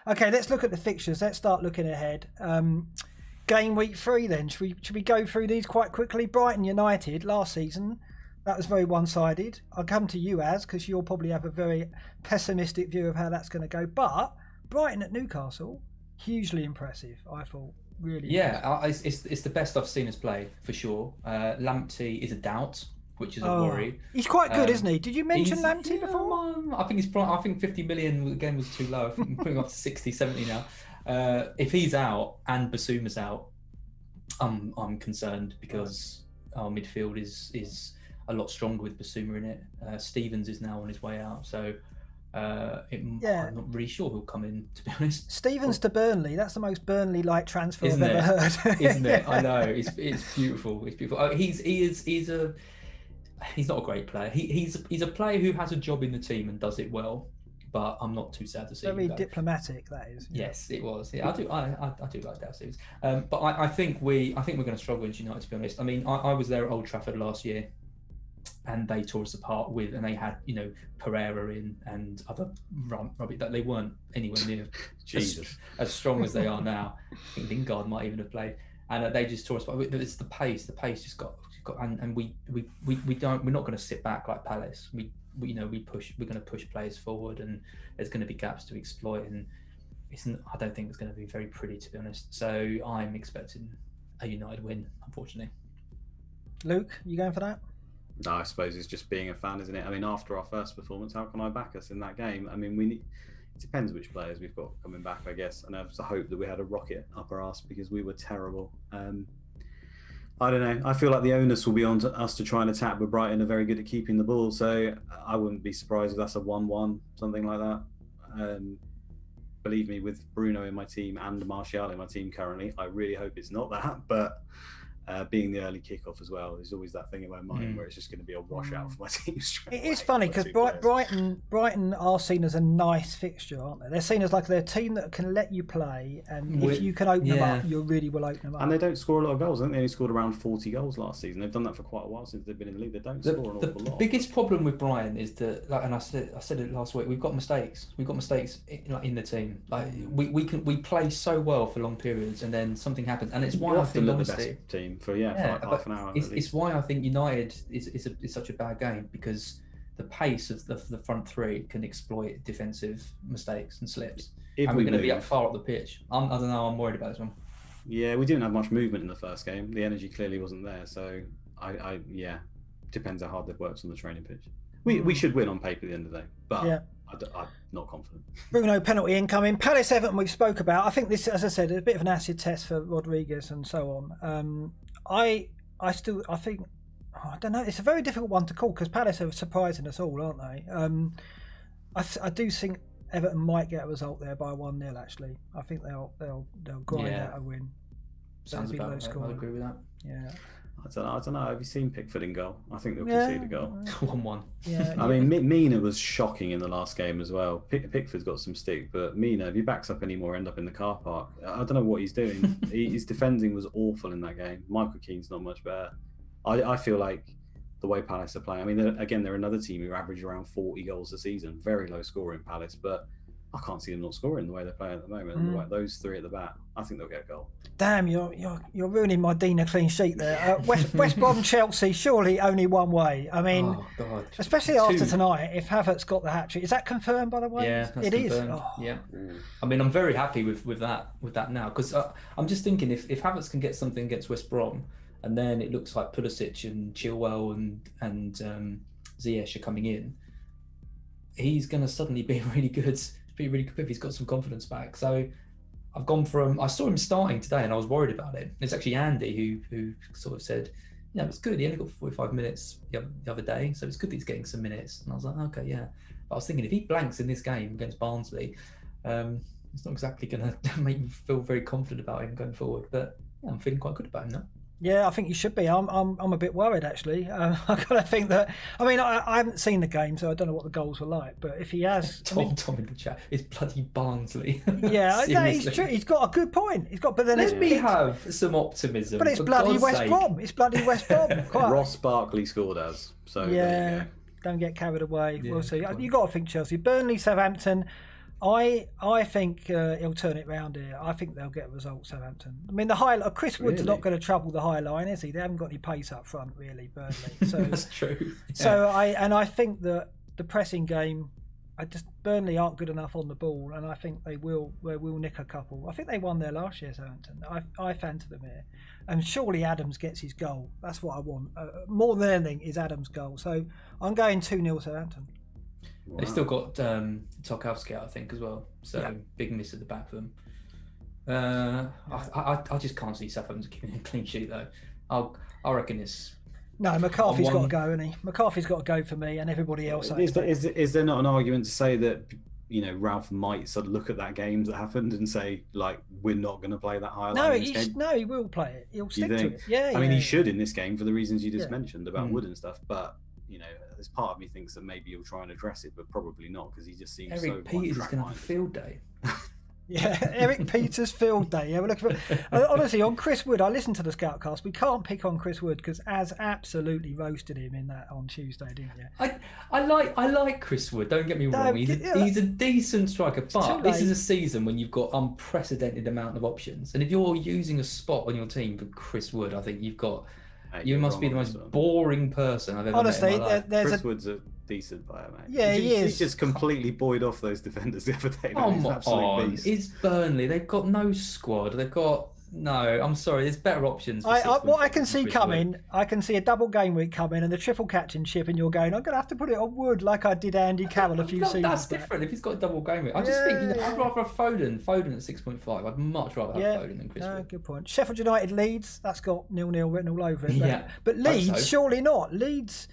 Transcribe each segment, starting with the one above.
Okay, let's look at the fixtures. Let's start looking ahead. Game week 3 then. Should we go through these quite quickly? Brighton United last season, that was very one-sided. I'll come to you, Az, because you'll probably have a very pessimistic view of how that's going to go. But Brighton at Newcastle, hugely impressive, I thought. Really impressive. It's the best I've seen us play, for sure. Lamptey is a doubt, which is a worry. He's quite good, isn't he? Did you mention Lamptey before? I think 50 million again was too low. I think I'm putting him up to 60, 70 now. If he's out and Basuma's out, I'm concerned because our midfield is a lot stronger with Basuma in it. Stevens is now on his way out, so I'm not really sure who'll come in, to be honest. Stevens to Burnley, that's the most Burnley-like transfer I've ever heard. Isn't it? I know, it's beautiful. It's beautiful. He's not a great player. He's a player who has a job in the team and does it well. But I'm not too sad to see. Very diplomatic, that is. Yeah. Yes, it was. Yeah, I do like Dale Stevens. But I think we're going to struggle against United, to be honest. I mean, I was there at Old Trafford last year, and they tore us apart and they had Pereira in and other rubbish that they weren't anywhere near as strong as they are now. I think Lingard might even have played, and they just tore us apart. It's the pace. The pace just got and we're not going to sit back like Palace. We're going to push players forward, and there's going to be gaps to exploit, and I don't think it's going to be very pretty, to be honest. So I'm expecting a United win, unfortunately. Luke, you going for that? No, I suppose it's just being a fan, isn't it? I mean, after our first performance, how can I back us in that game? I mean, it depends which players we've got coming back, I guess, and I have to hope that we had a rocket up our arse because we were terrible. I don't know. I feel like the onus will be on to us to try and attack, but Brighton are very good at keeping the ball. So I wouldn't be surprised if that's a 1-1, something like that. Believe me, with Bruno in my team and Martial in my team currently, I really hope it's not that. But being the early kickoff as well, there's always that thing in my mind where it's just going to be a washout for my team. It is funny because Brighton are seen as a nice fixture, aren't they? They're seen as like they're a team that can let you play, and if you can open them up, you really will open them up. And they don't score a lot of goals. I think they only scored around 40 goals last season. They've done that for quite a while since they've been in the league. They don't score an awful lot. The biggest problem with Brighton is that, and I said it last week, we've got mistakes. We've got mistakes in the team. Like we play so well for long periods, and then something happens, and it's why I think the best team for like half an hour. It's why I think United is such a bad game, because the pace of the front three can exploit defensive mistakes and slips. And we're going to be up far up the pitch. I don't know. I'm worried about this one. Yeah, we didn't have much movement in the first game. The energy clearly wasn't there. So depends how hard they've worked on the training pitch. We should win on paper at the end of the day, but I'm not confident. Bruno penalty incoming. Palace Everton we've spoke about. I think this, as I said, is a bit of an acid test for Rodriguez and so on. I think I don't know. It's a very difficult one to call because Palace are surprising us all, aren't they? I do think Everton might get a result there by 1-0. Actually, I think they'll grind out a win. Sounds about right. I agree with that. Yeah. I don't know. Have you seen Pickford in goal? I think they'll concede a goal. 1-1. Yeah. I mean, Mina was shocking in the last game as well. Pickford's got some stick, but Mina, if he backs up anymore, end up in the car park. I don't know what he's doing. His defending was awful in that game. Michael Keane's not much better. I feel like the way Palace are playing. I mean, they're another team who average around 40 goals a season. Very low scoring Palace, but I can't see them not scoring the way they're playing at the moment. Those three at the back, I think they'll get a goal. Damn, you're ruining my Dina clean sheet there. West Brom Chelsea, surely only one way. I mean, especially after tonight, if Havertz got the hat trick, is that confirmed by the way? Yeah, it is. Oh. Yeah, I mean, I'm very happy with that now, because I'm just thinking if Havertz can get something against West Brom, and then it looks like Pulisic and Chilwell and Ziyech are coming in, he's going to suddenly be really good. If he's got some confidence back. So I've gone from, I saw him starting today and I was worried about it. It's actually Andy who sort of said, it's good. He only got 45 minutes the other day, so it's good that he's getting some minutes. And I was like, okay, yeah. But I was thinking if he blanks in this game against Barnsley, it's not exactly going to make me feel very confident about him going forward. But I'm feeling quite good about him now. Yeah, I think you should be. I'm a bit worried actually. I've got to think that. I mean, I haven't seen the game, so I don't know what the goals were like. But if he has, Tom in the chat, it's bloody Barnsley. Yeah, he's true. He's got a good point. But then let me have some optimism. But it's bloody West Brom. It's bloody West Brom. Ross Barkley scored us. So yeah, don't get carried away. We'll see. You got to think Chelsea, Burnley, Southampton. I think he'll turn it round here. I think they'll get a result, Southampton. I mean, Chris Wood's not going to trouble the high line, is he? They haven't got any pace up front, really, Burnley. So that's true. Yeah. So I think that the pressing game, Burnley aren't good enough on the ball, and I think they will nick a couple. I think they won there last year, Southampton. I fancy them here, and surely Adams gets his goal. That's what I want. More than anything is Adams' goal. So I'm going 2-0 Southampton. Wow. They've still got Tarkowski out, I think, as well. So big miss at the back for them. I just can't see Southampton keeping a clean sheet though. I reckon it's. No, McCarthy's got to go, hasn't he? McCarthy's got to go for me, and everybody else. Is there not an argument to say that Ralph might sort of look at that game that happened and say like we're not going to play that high line? No, he will play it. He'll stick to it. Yeah, I mean, he should in this game for the reasons you just mentioned about Wood and stuff, but. There's part of me thinks that maybe he'll try and address it, but probably not because he just seems Eric Peters is going to have a field day. Yeah, Eric Peters field day. Yeah, we're looking for. Honestly, on Chris Wood, I listened to the Scoutcast. We can't pick on Chris Wood because Az absolutely roasted him in that on Tuesday, didn't you? I like Chris Wood. Don't get me wrong. He's a decent striker, but this is a season when you've got unprecedented amount of options, and if you're using a spot on your team for Chris Wood, I think you've got. You must be the most boring person I've ever met in my life. Chris Wood's a decent player, mate. Yeah, he is. He just completely buoyed off those defenders the other day. Come on, it's Burnley. They've got no squad. They've got I'm sorry. There's better options. What I can see coming, I can see a double game week coming and the triple captainship, and you're going, I'm going to have to put it on Wood like I did Andy Carroll a few seasons That's different if he's got a double game week. I just think I'd rather have Foden at 6.5. I'd much rather have Foden than Chris Wood. Good point. Sheffield United Leeds, that's got 0-0 written all over it. But Leeds, surely not. Leeds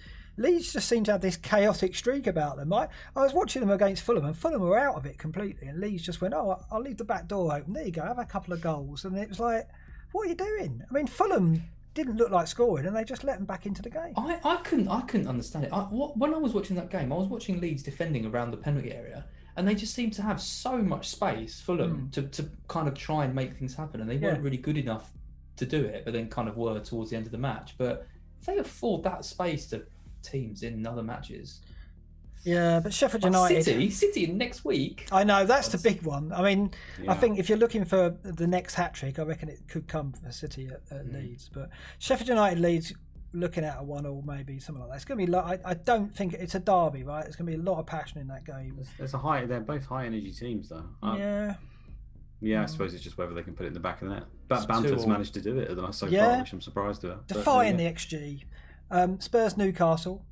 just seem to have this chaotic streak about them. I was watching them against Fulham, and Fulham were out of it completely. And Leeds just went, I'll leave the back door open. There you go, have a couple of goals. And it was like, what are you doing? I mean, Fulham didn't look like scoring, and they just let them back into the game. I couldn't understand it. When I was watching that game, I was watching Leeds defending around the penalty area, and they just seemed to have so much space, Fulham, to kind of try and make things happen. And they weren't really good enough to do it, but then kind of were towards the end of the match. But if they afford that space to teams in other matches. Yeah, but Sheffield United... City next week. I know, that's the big one. I mean, I think if you're looking for the next hat-trick, I reckon it could come for City at Leeds. But Sheffield United Leeds, looking at a 1-1 maybe, something like that. It's going to be... I don't think... It's a derby, right? There's going to be a lot of passion in that game. They're both high-energy teams, though. Yeah, I suppose it's just whether they can put it in the back of the net. But Bamford's managed to do it so far, which I'm surprised at. Defying the XG. Spurs Newcastle.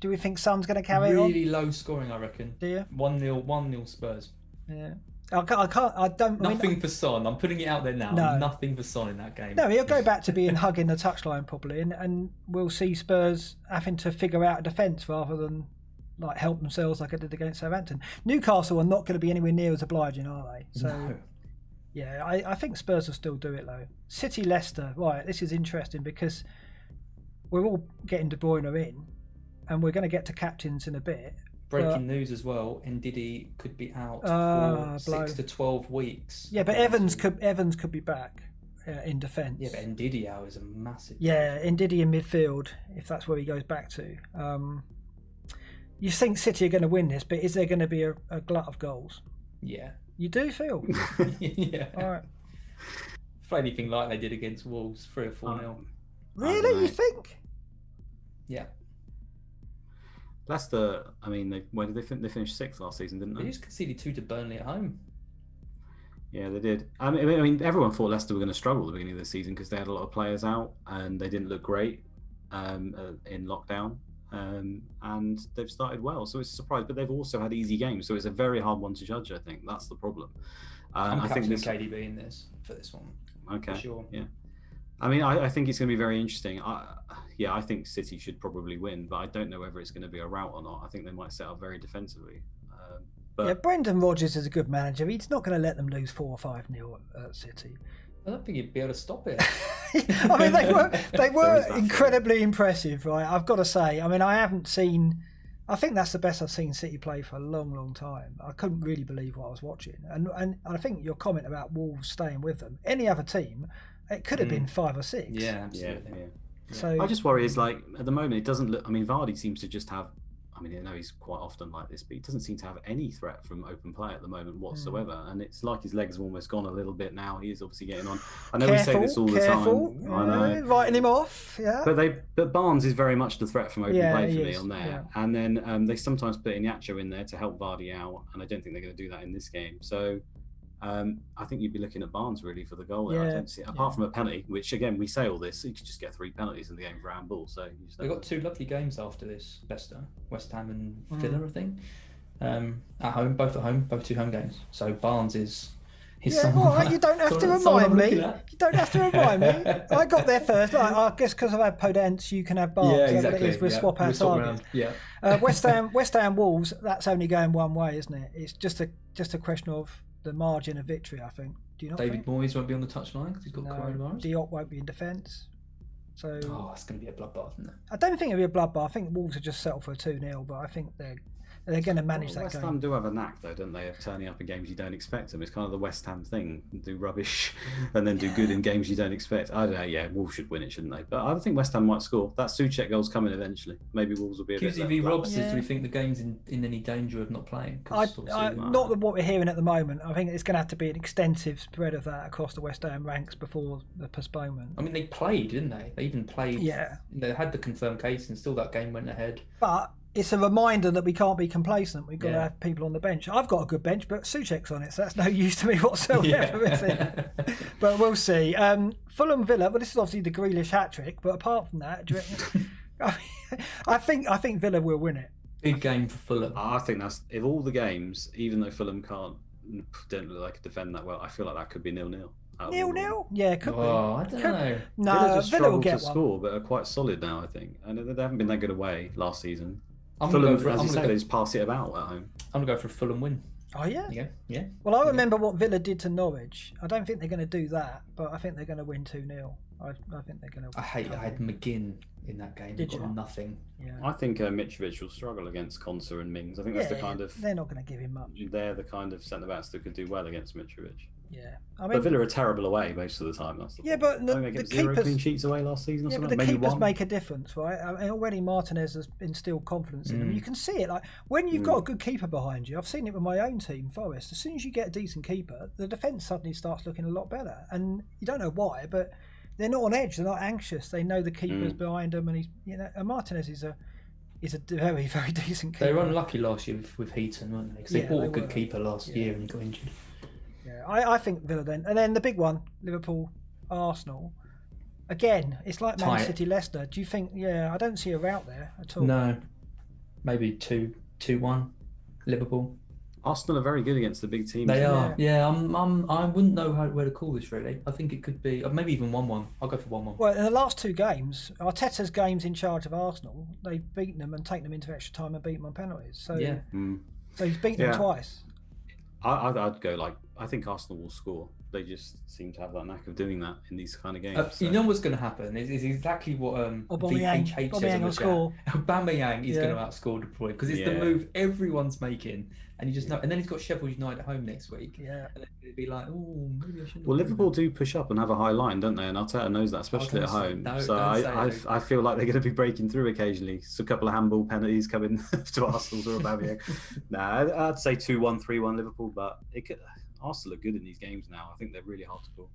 Do we think Son's going to carry on? Really low scoring, I reckon. Do you? 1-0 Spurs. Yeah. I don't. Nothing for Son. I'm putting it out there now. No. Nothing for Son in that game. No, he'll go back to being hugging the touchline probably, and we'll see Spurs having to figure out a defence rather than like help themselves like I did against Southampton. Newcastle are not going to be anywhere near as obliging, are they? So. No. Yeah, I think Spurs will still do it though. City Leicester. Right, this is interesting because we're all getting De Bruyne in, and we're going to get to captains in a bit. Breaking news as well: Ndidi could be out for 6 to 12 weeks. Yeah, but Evans could be back in defence. Yeah, but Ndidi out is a massive. Yeah, Ndidi in midfield, if that's where he goes back to. You think City are going to win this, but is there going to be a glut of goals? Yeah. You do feel? Yeah. All right. For anything like they did against Wolves, 3 or 4-0. Really? You think? Yeah. Leicester, I mean, where did they finish 6th last season, didn't they? They just conceded 2 to Burnley at home. Yeah, they did. I mean, everyone thought Leicester were going to struggle at the beginning of the season because they had a lot of players out and they didn't look great in lockdown. And they've started well, so it's a surprise. But they've also had easy games, so it's a very hard one to judge. I think that's the problem. I'm captaining KDB in for this one. Okay, for sure. Yeah, I mean, I think it's going to be very interesting. I think City should probably win, but I don't know whether it's going to be a rout or not. I think they might set up very defensively. But Brendan Rodgers is a good manager. He's not going to let them lose 4 or 5-0 at City. I don't think he'd be able to stop it. I mean, they were incredibly impressive, right? I've got to say. I mean, I think that's the best I've seen City play for a long, long time. I couldn't really believe what I was watching. And I think your comment about Wolves staying with them, any other team, it could have been 5 or 6. Yeah, absolutely. Yeah. So I just worry is like at the moment it doesn't look. I mean, Vardy seems to just have. I mean, I know he's quite often like this, but he doesn't seem to have any threat from open play at the moment whatsoever. And it's like his legs have almost gone a little bit now. He is obviously getting on. I know we say this all the time. I know. Writing him off, yeah. But Barnes is very much the threat from open play for me on there. Yeah. And then they sometimes put Iñárritu in there to help Vardy out, and I don't think they're going to do that in this game. So I think you'd be looking at Barnes really for the goal there. I don't see, apart from a penalty, which again we say all this, you could just get 3 penalties in the game for handball. So they've got 2 lovely games after this. Leicester, West Ham, and Villa, I think. At home, both 2 home games. So Barnes is. You don't have to remind me. You don't have to remind me. I got there first. I guess because I've had Podence, you can have Barnes. Yeah, exactly. What it is. We'll swap our targets. Yeah. West Ham Wolves. That's only going one way, isn't it? It's just a question of the margin of victory, I think. Do you not David think? Moyes won't be on the touchline because he's got coronavirus. Diop won't be in defence. So it's going to be a bloodbath, isn't it? I don't think it'll be a bloodbath. I think Wolves will just settle for a 2-0, but I think they're going to manage that West game. Ham do have a knack, though, don't they, of turning up in games you don't expect them. It's kind of the West Ham thing: do rubbish and then do good in games you don't expect. I don't know. Yeah, Wolves should win it, shouldn't they? But I think West Ham might score. That Souček goal's coming eventually. Maybe Wolves will be a bit. QCV Rob says, do we think the game's in any danger of not playing? Not what we're hearing at the moment. I think it's going to have to be an extensive spread of that across the West Ham ranks before the postponement. I mean, they played, didn't they? They even played. Yeah. They had the confirmed case, and still that game went ahead. But it's a reminder that we can't be complacent. We've got to have people on the bench. I've got a good bench, but Souček's on it, so that's no use to me whatsoever, is it? But we'll see. Fulham Villa. Well, this is obviously the Grealish hat trick, but apart from that, do you reckon, I think Villa will win it. Big game for Fulham. I think that's, of all the games, even though Fulham don't look like to defend that well, I feel like that could be 0-0. 0-0? Yeah, it could be. I don't know. No, Villa will get to one. score, but are quite solid now, I think. And they haven't been that good away last season. Fulham, they just pass it about at home. I'm going to go for a Fulham win. Oh, yeah? Yeah. Well, I remember what Villa did to Norwich. I don't think they're going to do that, but I think they're going to win 2-0. I think they're going to. I had McGinn in that game. Did you? Nothing. Yeah. I think Mitrovic will struggle against Konsa and Mings. I think that's the kind of. They're not going to give him much. They're the kind of centre backs that could do well against Mitrovic. Yeah, but Villa are terrible away most of the time. That's the but the keepers 0 clean sheets away last season. Or something. But the Maybe keepers 1. make a difference, right? I mean, already Martinez has instilled confidence in them. You can see it. Like when you've got a good keeper behind you. I've seen it with my own team, Forest. As soon as you get a decent keeper, the defence suddenly starts looking a lot better, and you don't know why, but they're not on edge. They're not anxious. They know the keeper's behind them, and and Martinez is a very, very decent keeper. They were unlucky last year with Heaton, weren't they? Because they bought a good keeper last year and he got injured. Yeah, I think Villa then. And then the big one, Liverpool, Arsenal. Again, it's like Man City, Leicester. Do you think, I don't see a route there at all. No. Maybe 2-1, Liverpool. Arsenal are very good against the big teams. They are. Yeah, I wouldn't know where to call this really. I think it could be, maybe even 1-1. I'll go for 1-1. Well, in the last 2 games, Arteta's games in charge of Arsenal, they've beaten them and taken them into extra time and beaten them on penalties. So, so he's beaten them twice. I'd go I think Arsenal will score. They just seem to have that knack of doing that in these kind of games. You know what's going to happen is exactly what VHH says on the chat. Aubameyang is going to outscore De Bruyne because it's the move everyone's making, and you just know. And then he's got Sheffield United at home next week. Yeah, and then it'd be like, oh, maybe I shouldn't. Well, Liverpool do push up and have a high line, don't they? And Arteta knows that, especially at home. So I feel like they're going to be breaking through occasionally. So a couple of handball penalties coming to Arsenal or Aubameyang. I'd say 2-1, 3-1 Liverpool, but Arsenal are good in these games now. I think they're really hard to call.